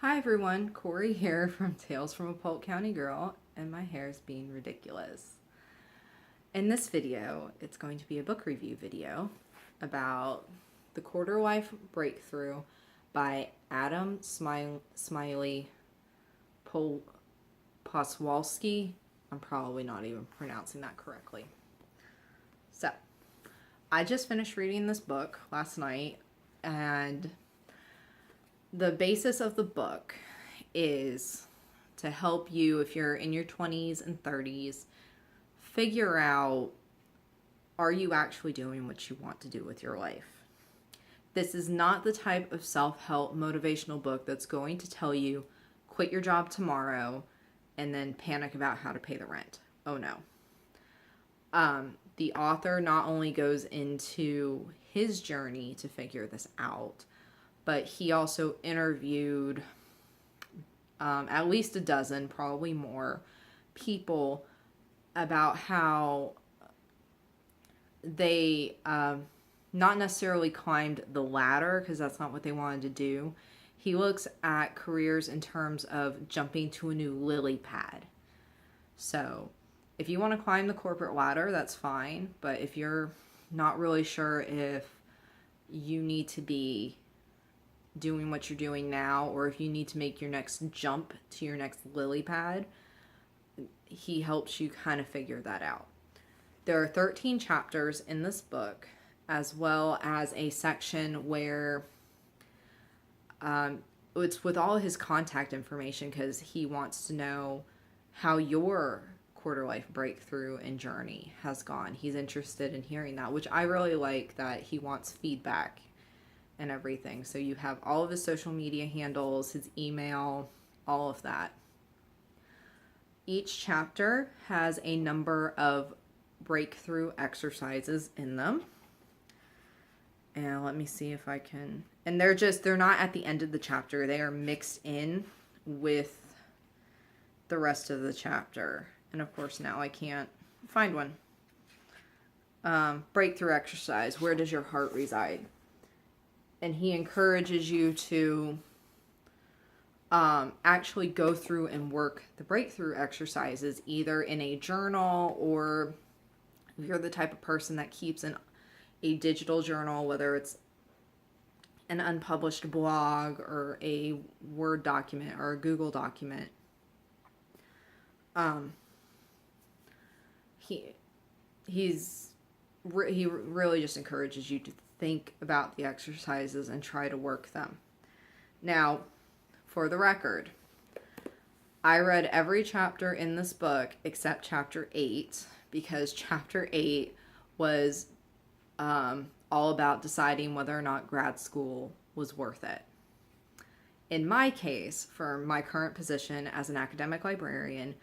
Hi everyone, Corey here from Tales from a Polk County Girl, and my hair is being ridiculous. In this video, it's going to be a book review video about The Quarter Life Breakthrough by Adam Smiley Poswolsky. I'm probably not even pronouncing that correctly. So, I just finished reading this book last night, and the basis of the book is to help you, if you're in your 20s and 30s, figure out, are you actually doing what you want to do with your life? This is not the type of self-help motivational book that's going to tell you, quit your job tomorrow and then panic about how to pay the rent. Oh no. The author not only goes into his journey to figure this out, but he also interviewed at least a dozen, probably more, people about how they not necessarily climbed the ladder, because that's not what they wanted to do. He looks at careers in terms of jumping to a new lily pad. So if you want to climb the corporate ladder, that's fine. But if you're not really sure if you need to be doing what you're doing now, or if you need to make your next jump to your next lily pad, he helps you kind of figure that out. There are 13 chapters in this book, as well as a section where it's with all his contact information, because he wants to know how your quarter life breakthrough and journey has gone. He's interested in hearing that, which I really like, that he wants feedback and everything. So you have all of his social media handles, his email, all of that. Each chapter has a number of breakthrough exercises in them. And let me see if I can, and they're not at the end of the chapter. They are mixed in with the rest of the chapter. And of course now I can't find one. Breakthrough exercise, where does your heart reside? And he encourages you to actually go through and work the breakthrough exercises, either in a journal, or if you're the type of person that keeps a digital journal, whether it's an unpublished blog or a Word document or a Google document. He really just encourages you to think about the exercises and try to work them. Now, for the record, I read every chapter in this book except chapter 8, because chapter 8 was all about deciding whether or not grad school was worth it. In my case, for my current position as an academic librarian,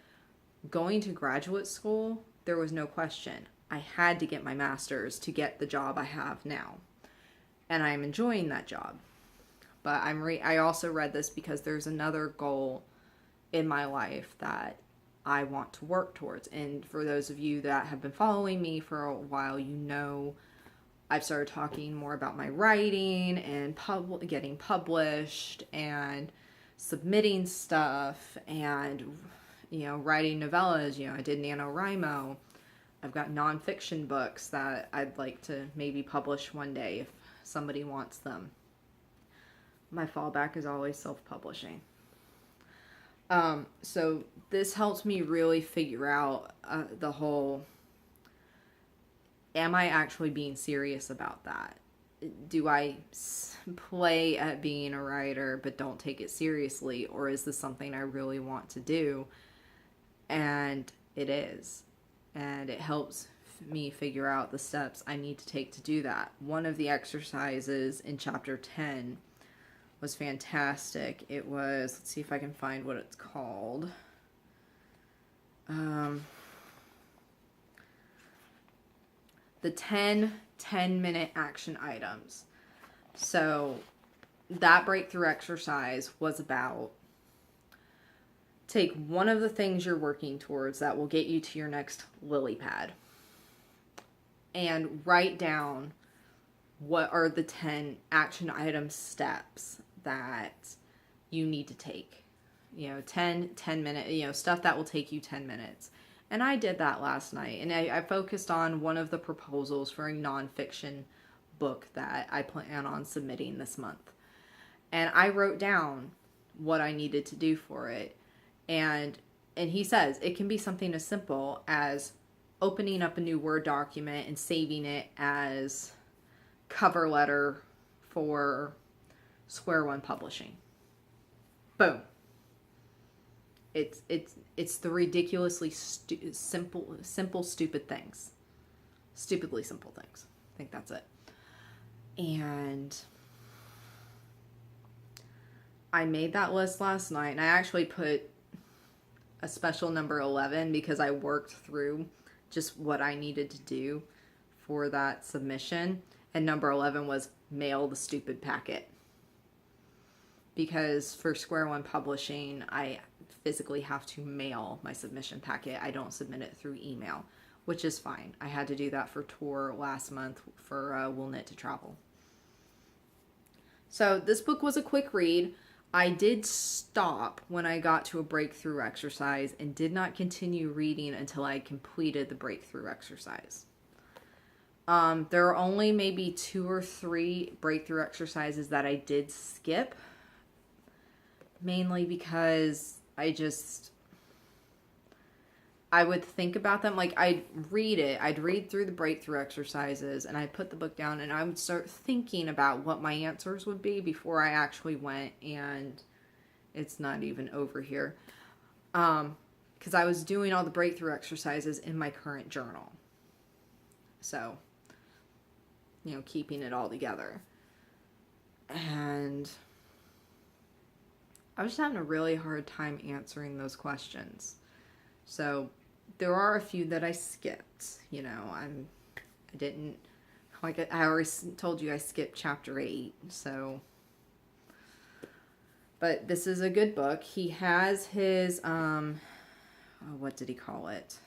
going to graduate school, there was no question. I had to get my master's to get the job I have now. And I'm enjoying that job. But I also read this because there's another goal in my life that I want to work towards. And for those of you that have been following me for a while, you know I've started talking more about my writing and getting published and submitting stuff and, writing novellas. I did NaNoWriMo. I've got nonfiction books that I'd like to maybe publish one day if somebody wants them. My fallback is always self-publishing. So this helps me really figure out the whole, am I actually being serious about that? Do I play at being a writer but don't take it seriously? Or is this something I really want to do? And it is. And it helps me figure out the steps I need to take to do that. One of the exercises in chapter 10 was fantastic. It was, let's see if I can find what it's called. The 10-minute action items. So that breakthrough exercise was about, take one of the things you're working towards that will get you to your next lily pad and write down what are the 10 action item steps that you need to take. 10 minute, stuff that will take you 10 minutes. And I did that last night. And I focused on one of the proposals for a nonfiction book that I plan on submitting this month. And I wrote down what I needed to do for it. And he says it can be something as simple as opening up a new Word document and saving it as cover letter for Square One Publishing. Boom. It's the ridiculously simple, stupid things. Stupidly simple things. I think that's it. And I made that list last night, and I actually put a special number 11 because I worked through just what I needed to do for that submission. And number 11 was mail the stupid packet. Because for Square One Publishing, I physically have to mail my submission packet. I don't submit it through email, which is fine. I had to do that for tour last month for Will Knit to Travel. So this book was a quick read. I did stop when I got to a breakthrough exercise and did not continue reading until I completed the breakthrough exercise. There are only maybe 2 or 3 breakthrough exercises that I did skip, mainly because I would think about them. Like, I'd read through the breakthrough exercises, and I'd put the book down, and I would start thinking about what my answers would be before I actually went, and it's not even over here. Because I was doing all the breakthrough exercises in my current journal. So, keeping it all together. And I was just having a really hard time answering those questions. So there are a few that I skipped. I didn't, like I already told you, I skipped chapter 8. So, but this is a good book. He has his, what did he call it?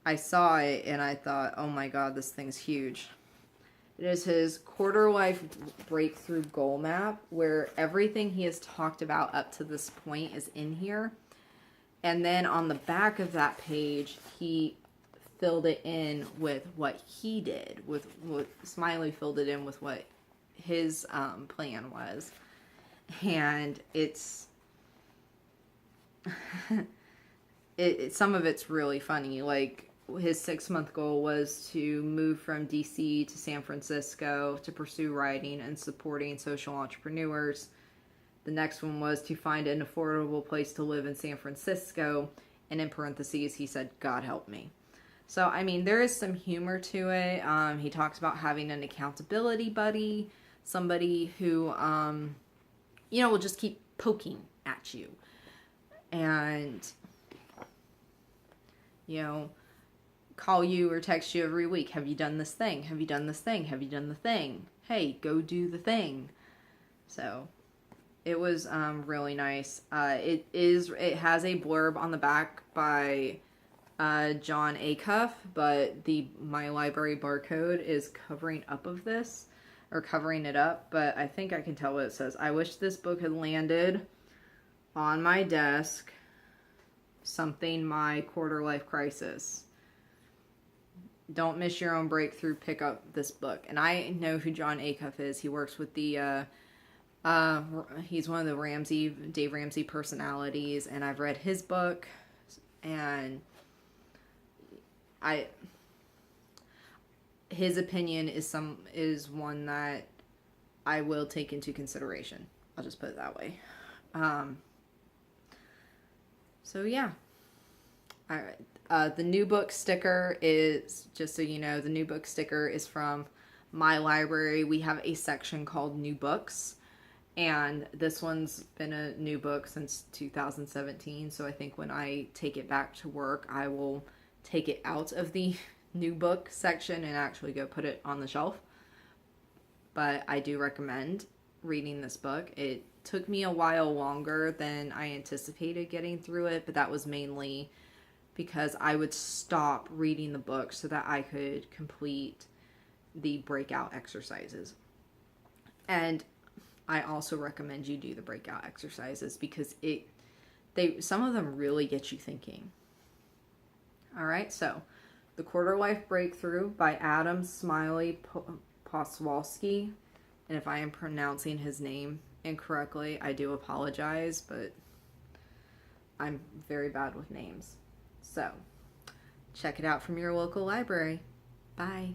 I saw it and I thought, oh my God, this thing's huge. It is his quarter life breakthrough goal map, where everything he has talked about up to this point is in here. And then on the back of that page, he filled it in with what he did. With Smiley filled it in with what his plan was. And it's some of it's really funny. Like, his 6-month goal was to move from DC to San Francisco to pursue writing and supporting social entrepreneurs. The next one was to find an affordable place to live in San Francisco. And in parentheses, he said, God help me. So, I mean, there is some humor to it. He talks about having an accountability buddy, somebody who, will just keep poking at you. And, call you or text you every week. Have you done this thing? Have you done this thing? Have you done the thing? Hey, go do the thing. So it was really nice. It has a blurb on the back by John Acuff, but my library barcode is covering it up, but I think I can tell what it says. I wish this book had landed on my desk. Something my quarter life crisis. Don't miss your own breakthrough. Pick up this book. And I know who John Acuff is. He works with the he's one of the Dave Ramsey personalities, and I've read his book, and his opinion is one that I will take into consideration. I'll just put it that way. So yeah. All right. The new book sticker is, just so you know, the new book sticker is from my library. We have a section called New Books, and this one's been a new book since 2017. So I think when I take it back to work, I will take it out of the new book section and actually go put it on the shelf. But I do recommend reading this book. It took me a while longer than I anticipated getting through it, but that was mainly because I would stop reading the book so that I could complete the breakout exercises. And I also recommend you do the breakout exercises because some of them really get you thinking. All right, so The Quarter Life Breakthrough by Adam Smiley Poswolsky. And if I am pronouncing his name incorrectly, I do apologize, but I'm very bad with names. So, check it out from your local library. Bye.